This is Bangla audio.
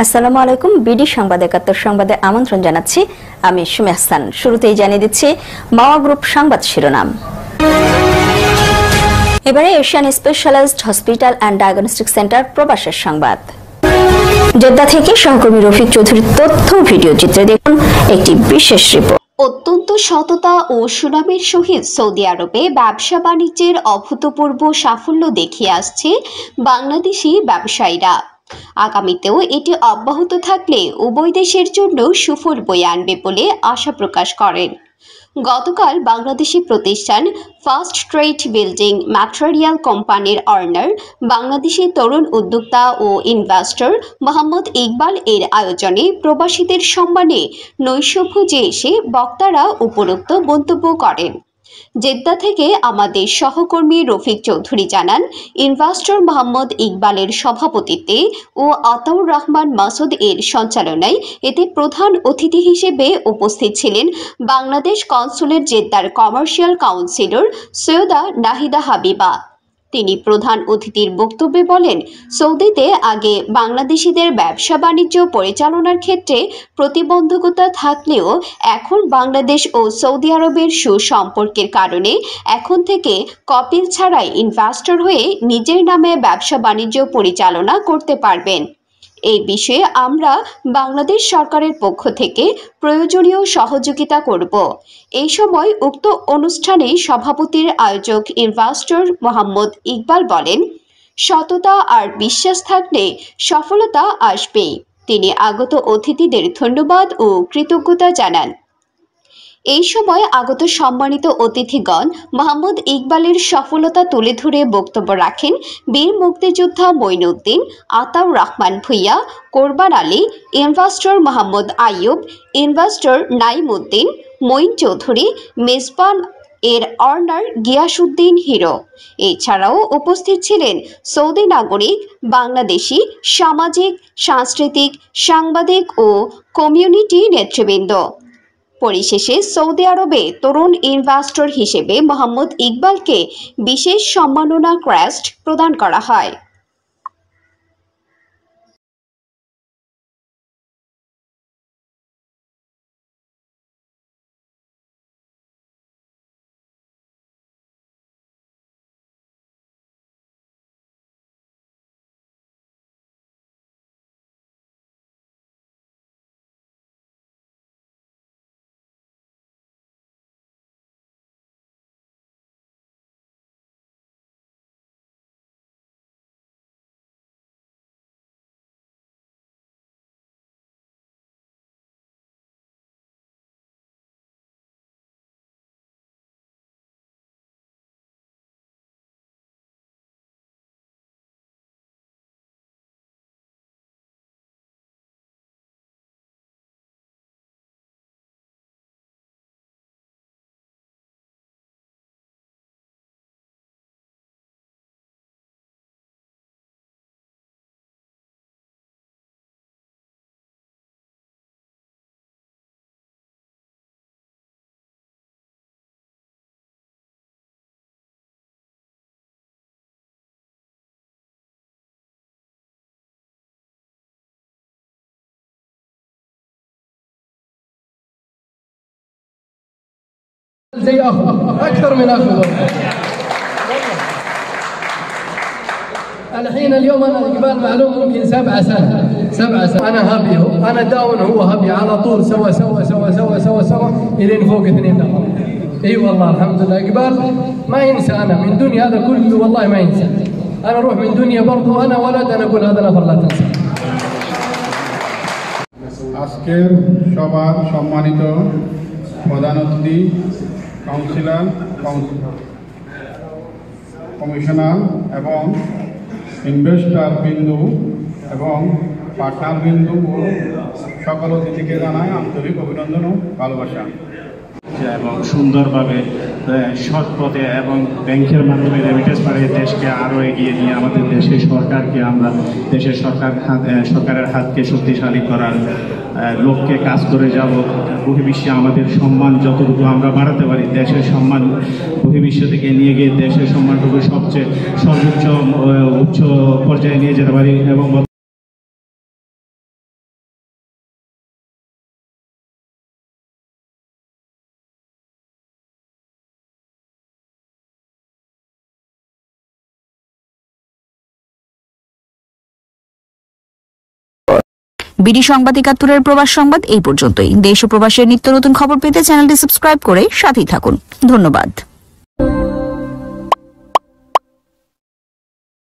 আসসালামু আলাইকুম। বিডি সংবাদ ৭১ সংবাদে আমন্ত্রণ জানাচ্ছি। আমি সুমি হাসান। শুরুতেই জানিয়ে দিচ্ছি মাওয়া গ্রুপ সংবাদ শিরোনাম। এবারে Asian specialised hospital and diagnostic centre প্রবাসের সংবাদ। জেদ্দা থেকে সহকর্মী রফিক চৌধুরীর তথ্য ভিডিও চিত্রে দেখুন একটি বিশেষ রিপোর্ট। অত্যন্ত সততা ও সুনামের সহিত সৌদি আরবে ব্যবসা বাণিজ্যের অভূতপূর্ব সাফল্য দেখিয়ে আসছে বাংলাদেশি ব্যবসায়ীরা। আগামীতেও এটি অব্যাহত থাকলে উভয় দেশের জন্য সুফল বয়ে আনবে বলে আশা প্রকাশ করেন। গতকাল বাংলাদেশি প্রতিষ্ঠান ফার্স্ট ট্রেড বিল্ডিং ম্যাটেরিয়াল কোম্পানির অনার বাংলাদেশি তরুণ উদ্যোক্তা ও ইনভেস্টর মোহাম্মদ ইকবাল এর আয়োজনে প্রবাসীদের সম্মানে নৈশভোজে এসে বক্তারা উপরোক্ত মন্তব্য করেন। জেদ্দা থেকে আমাদের সহকর্মী রফিক চৌধুরী জানান, ইনভেস্টর মোহাম্মদ ইকবালের সভাপতিত্বে ও আতাউর রহমান মাসুদ এর সঞ্চালনায় এতে প্রধান অতিথি হিসেবে উপস্থিত ছিলেন বাংলাদেশ কনসুলেট জেদ্দার কমার্শিয়াল কাউন্সিলর সৈয়দা নাহিদা হাবিবা। তিনি প্রধান অতিথির বক্তব্যে বলেন, সৌদিতে আগে বাংলাদেশিদের ব্যবসা বাণিজ্য পরিচালনার ক্ষেত্রে প্রতিবন্ধকতা থাকলেও এখন বাংলাদেশ ও সৌদি আরবের সুসম্পর্কের কারণে এখন থেকে কপিল ছাড়াই ইনভেস্টর হয়ে নিজের নামে ব্যবসা বাণিজ্য পরিচালনা করতে পারবেন। এই বিষয়ে আমরা বাংলাদেশ সরকারের পক্ষ থেকে প্রয়োজনীয় সহযোগিতা করব। এই সময় উক্ত অনুষ্ঠানে সভাপতির আয়োজক ইনভেস্টর মোহাম্মদ ইকবাল বলেন, সততা আর বিশ্বাস থাকলে সফলতা আসবেই। তিনি আগত অতিথিদের ধন্যবাদ ও কৃতজ্ঞতা জানান। এই সময় আগত সম্মানিত অতিথিগণ মোহাম্মদ ইকবালের সফলতা তুলে ধরে বক্তব্য রাখেন বীর মুক্তিযোদ্ধা মঈনুদ্দিন, আতাউর রহমান ভূঁইয়া, কোরবান আলী, ইনভেস্টর মোহাম্মদ আইয়ুব, ইনভেস্টর নাইম উদ্দিন, মঈন চৌধুরী, মেজবান এর অনার গিয়াসউদ্দিন হিরো। এছাড়াও উপস্থিত ছিলেন সৌদি নাগরিক, বাংলাদেশি, সামাজিক, সাংস্কৃতিক, সাংবাদিক ও কমিউনিটি নেতৃবৃন্দ। পরিশেষে সৌদি আরবে তরুণ ইনভেস্টর হিসেবে মোহাম্মদ ইকবালকে বিশেষ সম্মাননা ক্রেস্ট প্রদান করা হয়। زي اخو اكثر من اخو. الحين اليوم انا اقبال معلوم ممكن 7 سنة انا هابي انا داون هو هابي على طول سوا سوا سوا سوا سوا سوا الين فوق 2 نفر. اي والله الحمد لله اقبال ما ينسى. انا من دنيا هذا كله والله ما ينسى. انا اروح من دنيا برضو انا ولد انا اقول هذا نفر لا تنسى. আজকের সবার সম্মানিত প্রধান অতিথি, কাউন্সিলর, কমিশনার এবং ইনভেস্টর বিন্দু এবং পার্টনার বিন্দু ও সকল অতিথিকে জানায় আন্তরিক অভিনন্দন ও ভালোবাসা। এবং সুন্দরভাবে সৎ পথে এবং ব্যাংকের মাধ্যমে রেমিটেন্স পাঠিয়ে দেশকে আরও এগিয়ে নিয়ে আমাদের দেশের সরকারকে আমরা দেশের সরকারের হাতকে শক্তিশালী করার লক্ষ্যে কাজ করে যাব। বহির্বিশ্বে আমাদের সম্মান যতটুকু আমরা বাড়াতে পারি, দেশের সম্মান বহির্বিশ্ব থেকে নিয়ে গিয়ে দেশের সম্মানটুকু সবচেয়ে সর্বোচ্চ উচ্চ পর্যায়ে নিয়ে যেতে পারি এবং বিডি সংবাদ ৭১-এর প্রবাস সংবাদ এই পর্যন্তই। দেশ ও প্রবাসের নিত্য নতুন খবর পেতে চ্যানেলটি সাবস্ক্রাইব করে সাথেই থাকুন। ধন্যবাদ।